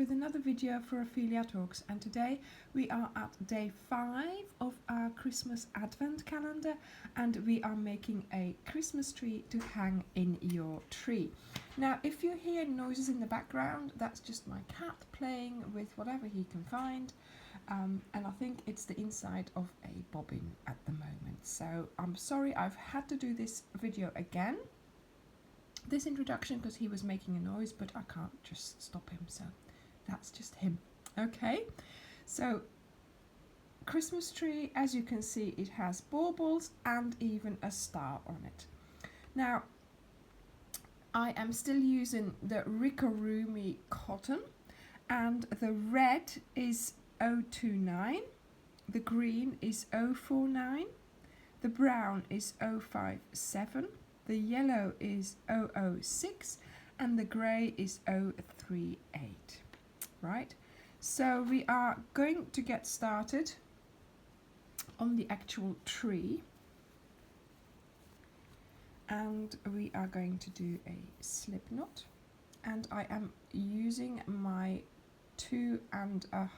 with another video for Ophelia Talks, and today we are at day 5 of our Christmas Advent calendar and we are making a Christmas tree to hang in your tree. Now if you hear noises in the background, that's just my cat playing with whatever he can find, and I think it's the inside of a bobbin at the moment, so I'm sorry I've had to do this video again, this introduction, because he was making a noise, but I can't just stop him, so that's just him. Okay, so Christmas tree, as you can see, it has baubles and even a star on it. Now I am still using the Rico Ricorumi cotton, and the red is 029, the green is 049, the brown is 057, the yellow is 006, and the grey is 038. Right, so we are going to get started on the actual tree, and we are going to do a slip knot, and I am using my 2.5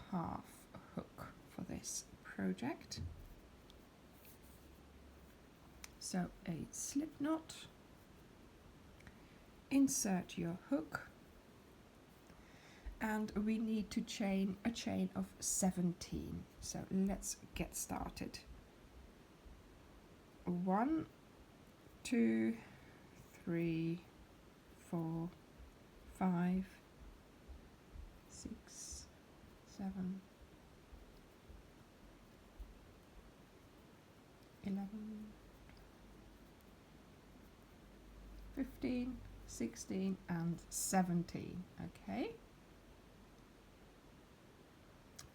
hook for this project. So a slip knot, insert your hook, and we need to chain a chain of 17. So let's get started. 1, 2, 3, 4, 5, 6, 7, 11, 15, 16 and 17. Okay,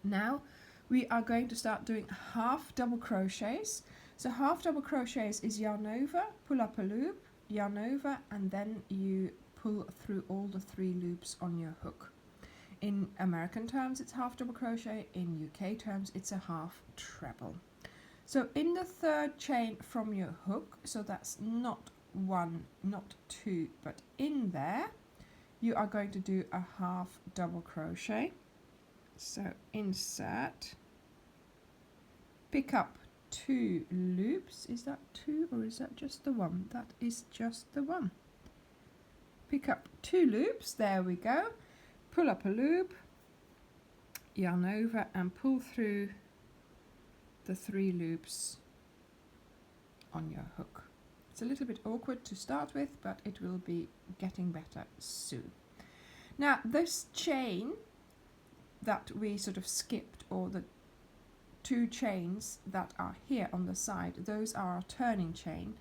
now we are going to start doing half double crochets. So half double crochets is yarn over, pull up a loop, yarn over, and then you pull through all the 3 loops on your hook. In American terms it's half double crochet, in UK terms it's a half treble. So in the 3rd chain from your hook, so that's not 1, not 2, but in there you are going to do a half double crochet. So insert, pick up 2 loops. Is that 2 or is that just the 1? That is just the 1. Pick up 2 loops, there we go, pull up a loop, yarn over and pull through the 3 loops on your hook. It's a little bit awkward to start with, but it will be getting better soon. Now this chain that we sort of skipped, or the 2 chains that are here on the side, those are our turning chain,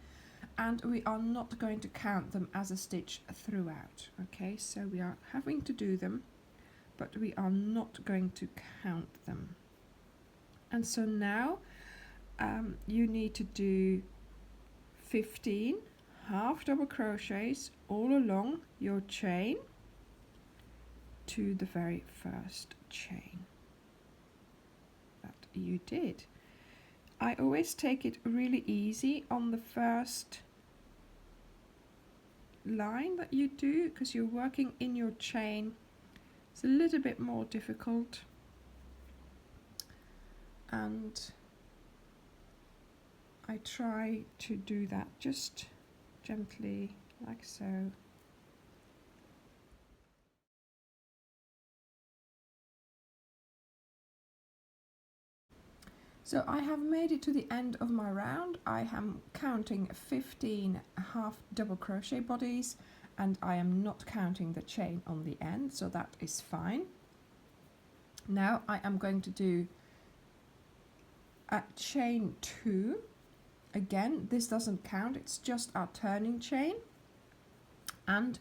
and we are not going to count them as a stitch throughout. Okay, so we are having to do them, but we are not going to count them. And so now you need to do 15 half double crochets all along your chain to the very first chain that you did. I always take it really easy on the first line that you do, because you're working in your chain. It's a little bit more difficult, and I try to do that just gently like so. So I have made it to the end of my round. I am counting 15 half double crochet bodies, and I am not counting the chain on the end, so that is fine. Now I am going to do a chain 2. Again, this doesn't count, it's just our turning chain, and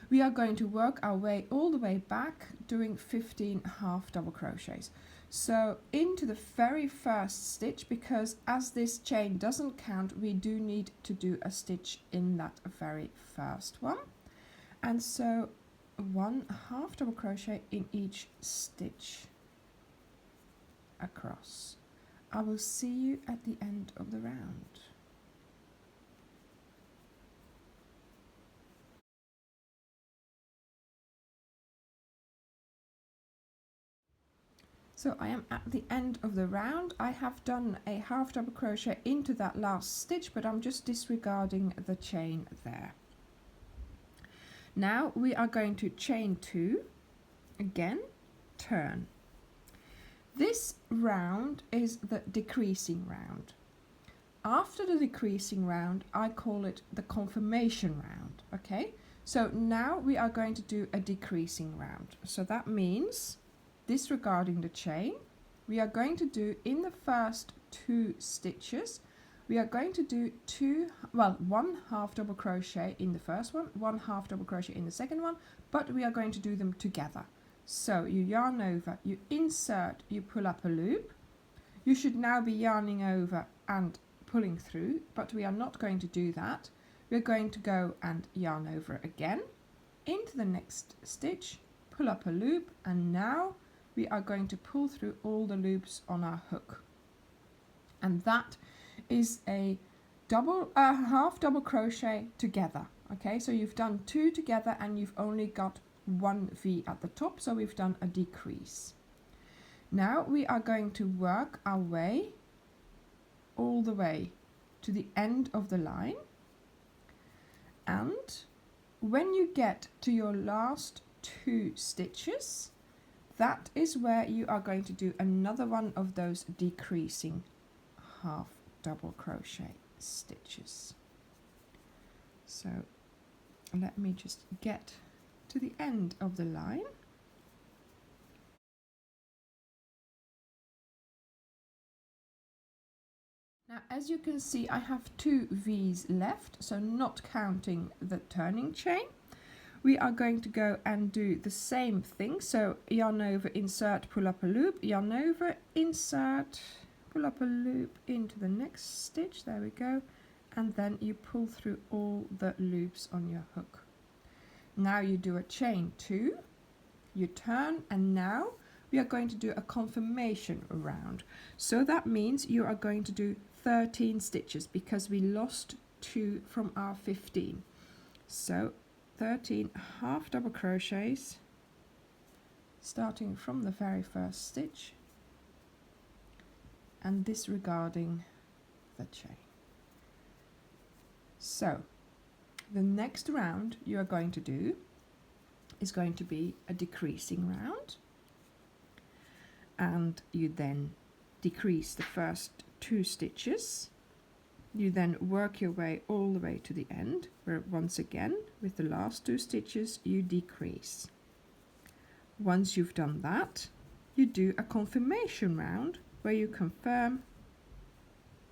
we are going to work our way all the way back doing 15 half double crochets. So into the very first stitch, because as this chain doesn't count, we do need to do a stitch in that very first one, and so 1 half double crochet in each stitch across. I will see you at the end of the round. So I am at the end of the round. I have done a half double crochet into that last stitch, but I'm just disregarding the chain there. Now we are going to chain 2, again, turn. This round is the decreasing round. After the decreasing round, I call it the confirmation round, okay? So now we are going to do a decreasing round. So that means, disregarding the chain, we are going to do in the first 2 stitches, we are going to do 1 half double crochet in the first one, 1 half double crochet in the second one, but we are going to do them together. So you yarn over, you insert, you pull up a loop. You should now be yarning over and pulling through, but we are not going to do that. We're going to go and yarn over again into the next stitch, pull up a loop, and now we are going to pull through all the loops on our hook. And that is a half double crochet together. Okay, so you've done 2 together and you've only got 1 V at the top, so we've done a decrease. Now we are going to work our way all the way to the end of the line, and when you get to your last 2 stitches, that is where you are going to do another one of those decreasing half double crochet stitches. So let me just get to the end of the line. Now, as you can see, I have 2 V's left, so not counting the turning chain. We are going to go and do the same thing. So yarn over, insert, pull up a loop, yarn over, insert, pull up a loop into the next stitch. There we go. And then you pull through all the loops on your hook. Now you do a chain 2, you turn, and now we are going to do a confirmation round. So that means you are going to do 13 stitches because we lost 2 from our 15. So 13 half double crochets starting from the very first stitch and disregarding the chain. So the next round you are going to do is going to be a decreasing round, and you then decrease the first 2 stitches. You then work your way all the way to the end, where once again with the last 2 stitches you decrease. Once you've done that, you do a confirmation round where you confirm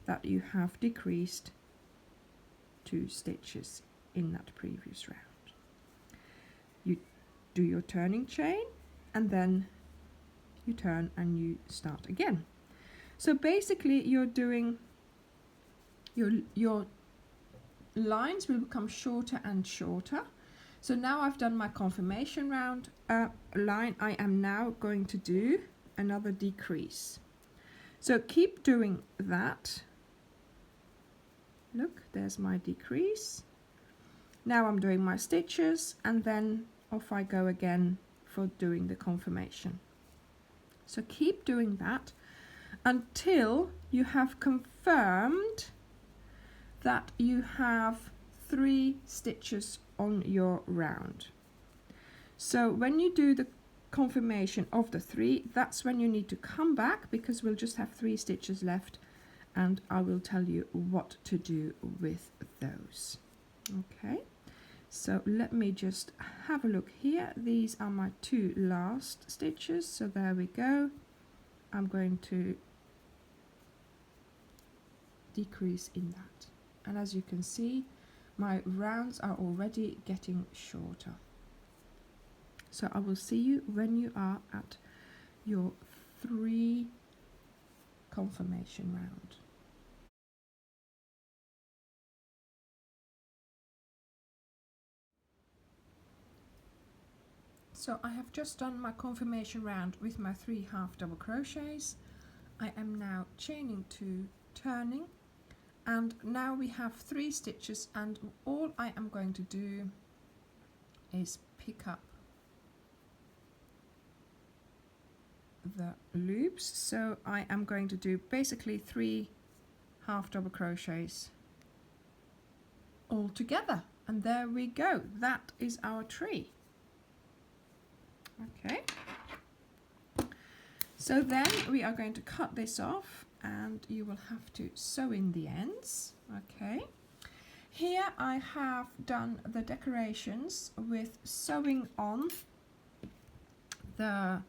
that you have decreased 2 stitches in that previous round. You do your turning chain and then you turn and you start again. So basically you're doing your lines will become shorter and shorter. So now I've done my confirmation round line. I am now going to do another decrease. So keep doing that. Look, there's my decrease. Now I'm doing my stitches and then off I go again for doing the confirmation. So keep doing that until you have confirmed that you have 3 stitches on your round. So when you do the confirmation of the 3, that's when you need to come back, because we'll just have 3 stitches left and I will tell you what to do with those. Okay, so let me just have a look here. These are my 2 last stitches, so there we go. I'm going to decrease in that, and as you can see my rounds are already getting shorter. So I will see you when you are at your 3 confirmation round. So I have just done my confirmation round with my 3 half double crochets. I am now chaining 2, turning, and now we have 3 stitches, and all I am going to do is pick up the loops. So I am going to do basically 3 half double crochets all together, and there we go. That is our tree. Okay, so then we are going to cut this off, and you will have to sew in the ends. Okay, here I have done the decorations with sewing on the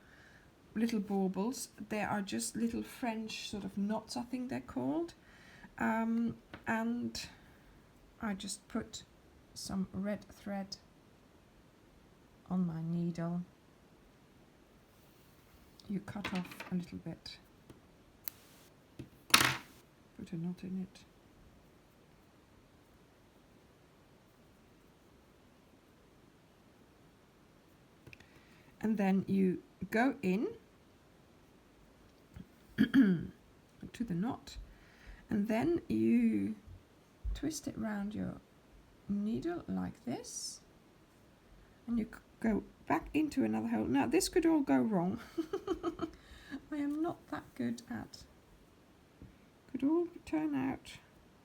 little baubles. They are just little French sort of knots, I think they're called, and I just put some red thread on my needle. You cut off a little bit, put a knot in it. And then you go in to the knot, and then you twist it round your needle like this, and you go back into another hole. Now this could all go wrong. I am not that good at, could all turn out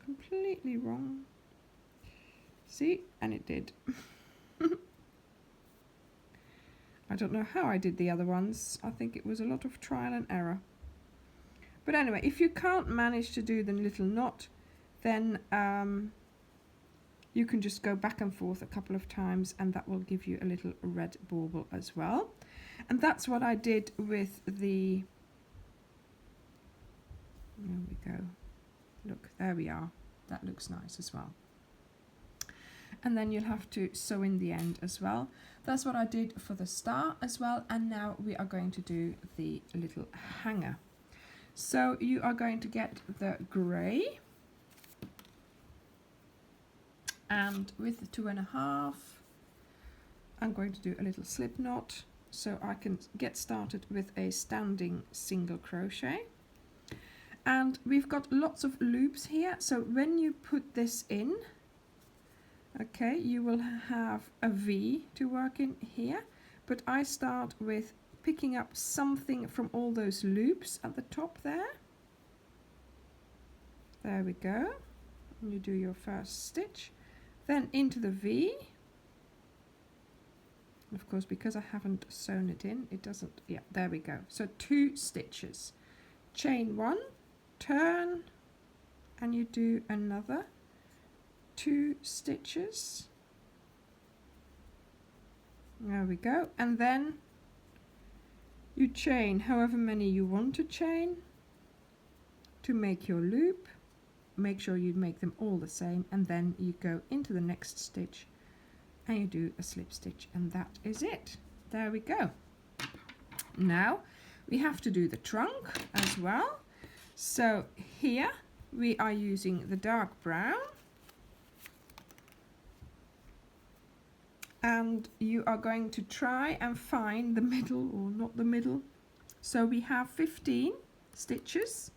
completely wrong. See, and it did. I don't know how I did the other ones. I think it was a lot of trial and error. But anyway, if you can't manage to do the little knot, then you can just go back and forth a couple of times, and that will give you a little red bauble as well. And that's what I did with the, there we go, look, there we are. That looks nice as well. And then you'll have to sew in the end as well. That's what I did for the star as well. And now we are going to do the little hanger. So you are going to get the grey, and with the 2.5 I'm going to do a little slip knot so I can get started with a standing single crochet. And we've got lots of loops here, so when you put this in, okay, you will have a V to work in here, but I start with picking up something from all those loops at the top there. There we go. And you do your first stitch, then into the V. Of course, because I haven't sewn it in, it doesn't, yeah, there we go. So 2 stitches, chain 1, turn, and you do another 2 stitches. There we go. And then you chain however many you want to chain to make your loop. Make sure you make them all the same, and then you go into the next stitch and you do a slip stitch, and that is it. There we go. Now we have to do the trunk as well. So here we are using the dark brown, and you are going to try and find the middle, or not the middle. So we have 15 stitches.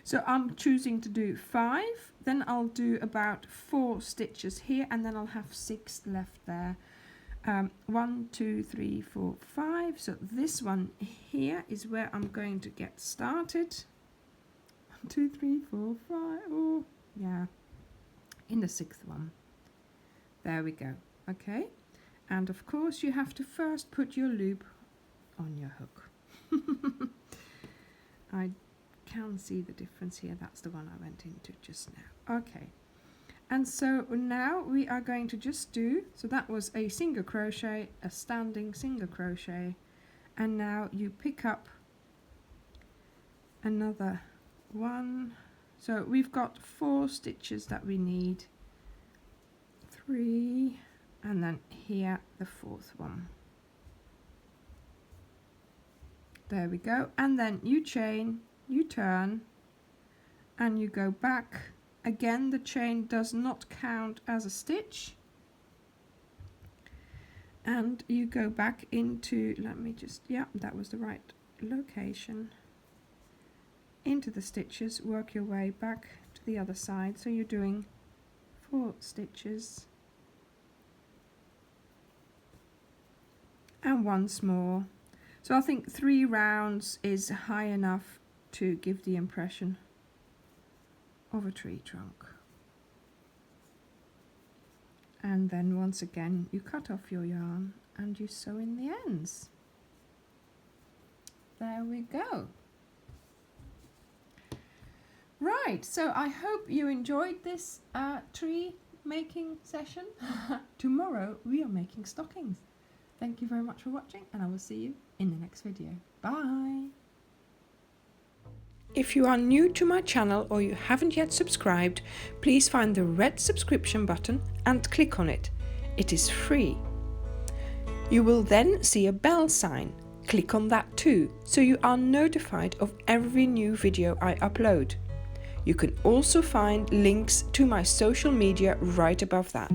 So I'm choosing to do 5, then I'll do about 4 stitches here, and then I'll have 6 left there. 1, 2, 3, 4, 5. So this one here is where I'm going to get started. 1, 2, 3, 4, 5. Oh, yeah, in the 6th one. There we go. Okay. And of course you have to first put your loop on your hook. I can see the difference here. That's the one I went into just now. Okay. And so now we are going to just do, so that was a single crochet, a standing single crochet, and now you pick up another one. So we've got 4 stitches that we need, 3, and then here the 4th one. There we go. And then you chain, you turn, and you go back. Again, the chain does not count as a stitch, and you go back into, let me just, yeah, that was the right location, into the stitches, work your way back to the other side. So you're doing 4 stitches, and once more So I think 3 rounds is high enough to give the impression of a tree trunk. And then once again you cut off your yarn and you sew in the ends. There we go. Right, so I hope you enjoyed this tree making session. Tomorrow we are making stockings. Thank you very much for watching, and I will see you in the next video. Bye! If you are new to my channel or you haven't yet subscribed, please find the red subscription button and click on it. It is free. You will then see a bell sign. Click on that too, so you are notified of every new video I upload. You can also find links to my social media right above that.